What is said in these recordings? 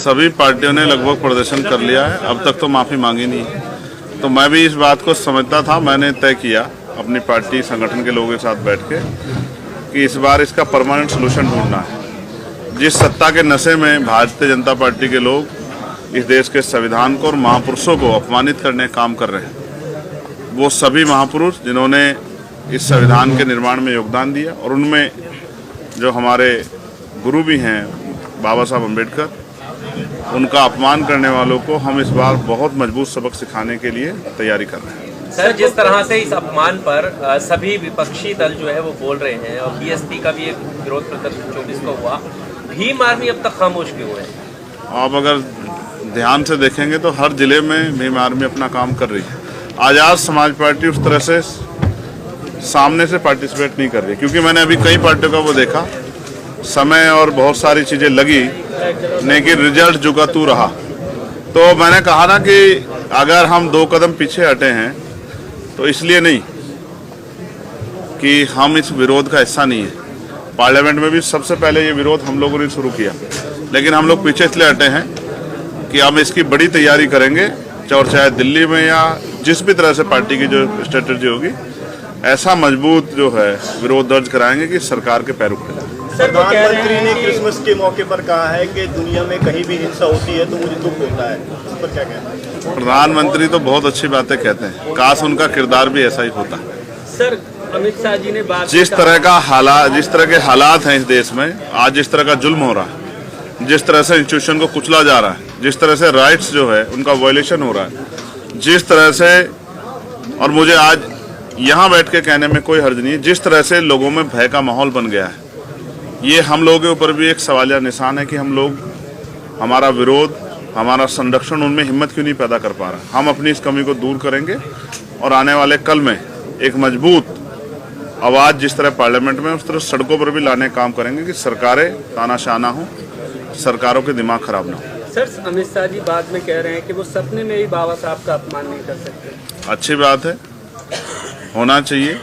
सभी पार्टियों ने लगभग प्रदर्शन कर लिया है, अब तक तो माफ़ी मांगी नहीं है। तो मैं भी इस बात को समझता था, मैंने तय किया अपनी पार्टी संगठन के लोगों के साथ बैठ के कि इस बार इसका परमानेंट सोल्यूशन ढूंढना है। जिस सत्ता के नशे में भारतीय जनता पार्टी के लोग इस देश के संविधान को और महापुरुषों को अपमानित करने का काम कर रहे हैं, वो सभी महापुरुष जिन्होंने इस संविधान के निर्माण में योगदान दिया और उनमें जो हमारे गुरु भी हैं बाबा साहब अम्बेडकर, उनका अपमान करने वालों को हम इस बार बहुत मजबूत सबक सिखाने के लिए तैयारी कर रहे हैं। सर, जिस तरह से इस अपमान पर सभी विपक्षी दल जो है वो बोल रहे हैं और बीएसपी का भी एक विरोध प्रदर्शन 24 को हुआ, भीम आर्मी अब तक खामोश क्यों है? आप अगर ध्यान से देखेंगे तो हर जिले में भीम आर्मी अपना काम कर रही है। आज़ाद समाज पार्टी उस तरह से सामने से पार्टिसिपेट नहीं कर रही, क्योंकि मैंने अभी कई पार्टियों का वो देखा, समय और बहुत सारी चीज़ें लगी लेकिन रिजल्ट जुगातू रहा। तो मैंने कहा ना कि अगर हम 2 कदम पीछे हटे हैं तो इसलिए नहीं कि हम इस विरोध का हिस्सा नहीं है। पार्लियामेंट में भी सबसे पहले ये विरोध हम लोगों ने शुरू किया, लेकिन हम लोग पीछे इसलिए हटे हैं कि हम इसकी बड़ी तैयारी करेंगे, और चाहे दिल्ली में या जिस भी तरह से पार्टी की जो स्ट्रेटजी होगी, ऐसा मजबूत जो है विरोध दर्ज कराएंगे कि सरकार के पैर रुक जाए। प्रधानमंत्री ने क्रिसमस के मौके पर कहा है कि दुनिया में कहीं भी हिंसा होती है तो मुझे दुख होता है, उस पर क्या कहना है? प्रधानमंत्री तो बहुत अच्छी बातें कहते हैं, काश उनका किरदार भी ऐसा ही होता। सर, अमित शाह जी ने बात जिस तरह के हालात हैं इस देश में आज, जिस तरह का जुल्म हो रहा है, जिस तरह से इंस्टीट्यूशन को कुचला जा रहा है, जिस तरह से राइट्स जो है उनका वायलेशन हो रहा है, जिस तरह से, और मुझे आज यहाँ बैठ के कहने में कोई हर्ज नहीं है, जिस तरह से लोगों में भय का माहौल बन गया है, ये हम लोगों के ऊपर भी एक सवालिया निशान है कि हम लोग, हमारा विरोध, हमारा संरक्षण उनमें हिम्मत क्यों नहीं पैदा कर पा रहा। हम अपनी इस कमी को दूर करेंगे और आने वाले कल में एक मजबूत आवाज़ जिस तरह पार्लियामेंट में, उस तरह सड़कों पर भी लाने का काम करेंगे कि सरकारें तानाशाह ना हो, सरकारों के दिमाग खराब ना हो। सर, अमित शाह जी बाद में कह रहे हैं कि वो सपने में भी बाबा साहब का अपमान नहीं कर सकते। अच्छी बात है, होना चाहिए,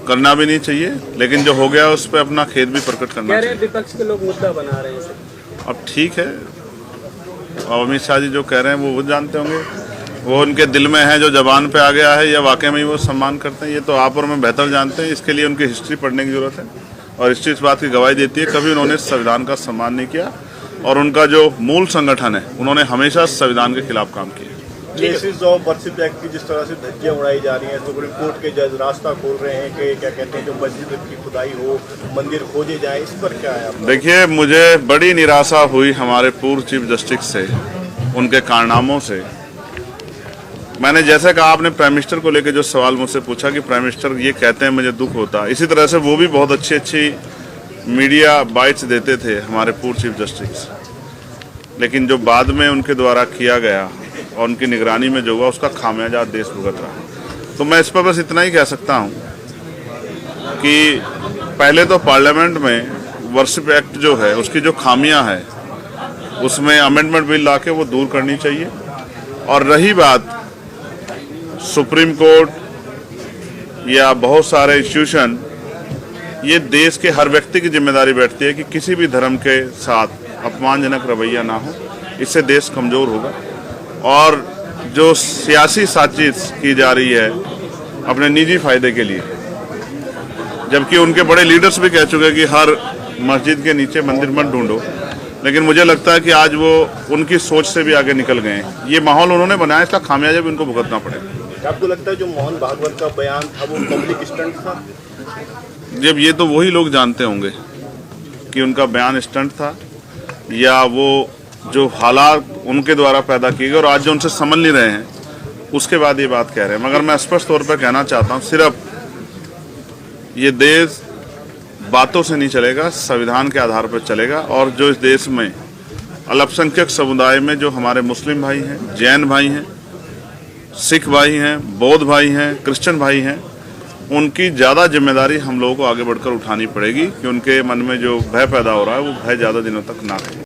करना भी नहीं चाहिए, लेकिन जो हो गया उस पर अपना खेद भी प्रकट करना चाहिए। विपक्ष के लोग मुद्दा बना रहे हैं। अब ठीक है, और अमित शाह जी जो कह रहे हैं वो जानते होंगे, वो उनके दिल में है, जो जबान पे आ गया है या वाकई में वो सम्मान करते हैं, ये तो आप और मैं बेहतर जानते हैं। इसके लिए उनकी हिस्ट्री पढ़ने की जरूरत है, और हिस्ट्री इस बात की गवाही देती है कभी उन्होंने संविधान का सम्मान नहीं किया, और उनका जो मूल संगठन है उन्होंने हमेशा संविधान के खिलाफ काम किया। केसेस ऑफ बर्सित एक्ट की जिस तरह से धज्जियां उड़ाई जा रही हैं, सुप्रीम कोर्ट के जज रास्ता खोल रहे हैं कि क्या कहते हैं जो मस्जिद की खुदाई हो, मंदिर खोजे जाए, इस पर क्या है आपका? देखिए, मुझे बड़ी निराशा हुई हमारे पूर्व चीफ जस्टिस से, उनके कारनामों से। मैंने जैसे कहा, आपने प्राइम मिनिस्टर को लेकर जो सवाल मुझसे पूछा कि प्राइम मिनिस्टर ये कहते हैं मुझे दुख होता, इसी तरह से वो भी बहुत अच्छी मीडिया बाइट्स देते थे हमारे पूर्व चीफ जस्टिस, लेकिन जो बाद में उनके द्वारा किया गया और उनकी निगरानी में जो हुआ उसका खामियाजा देश भुगत रहा। तो मैं इस पर बस इतना ही कह सकता हूँ कि पहले तो पार्लियामेंट में वर्शिप एक्ट जो है उसकी जो खामियां है उसमें अमेंडमेंट बिल ला के वो दूर करनी चाहिए। और रही बात सुप्रीम कोर्ट या बहुत सारे इंस्टीट्यूशन, ये देश के हर व्यक्ति की जिम्मेदारी बैठती है कि किसी भी धर्म के साथ अपमानजनक रवैया ना हो, इससे देश कमज़ोर होगा। और जो सियासी साजिश की जा रही है अपने निजी फायदे के लिए, जबकि उनके बड़े लीडर्स भी कह चुके हैं कि हर मस्जिद के नीचे मंदिर मत ढूंढो, लेकिन मुझे लगता है कि आज वो उनकी सोच से भी आगे निकल गए हैं। ये माहौल उन्होंने बनाया, इसका खामियाजा भी उनको भुगतना पड़ेगा। आपको लगता है जो मोहन भागवत का बयान था वो पब्लिक स्टंट था? जब ये तो वही लोग जानते होंगे कि उनका बयान स्टंट था या वो जो हालात उनके द्वारा पैदा किए गए और आज जो उनसे समझ नहीं रहे हैं उसके बाद ये बात कह रहे हैं। मगर मैं स्पष्ट तौर पर कहना चाहता हूँ, सिर्फ ये देश बातों से नहीं चलेगा, संविधान के आधार पर चलेगा। और जो इस देश में अल्पसंख्यक समुदाय में जो हमारे मुस्लिम भाई हैं, जैन भाई हैं, सिख भाई हैं, बौद्ध भाई हैं, क्रिश्चियन भाई हैं, उनकी ज़्यादा जिम्मेदारी हम लोगों को आगे बढ़कर उठानी पड़ेगी कि उनके मन में जो भय पैदा हो रहा है वो भय ज़्यादा दिनों तक ना रहे।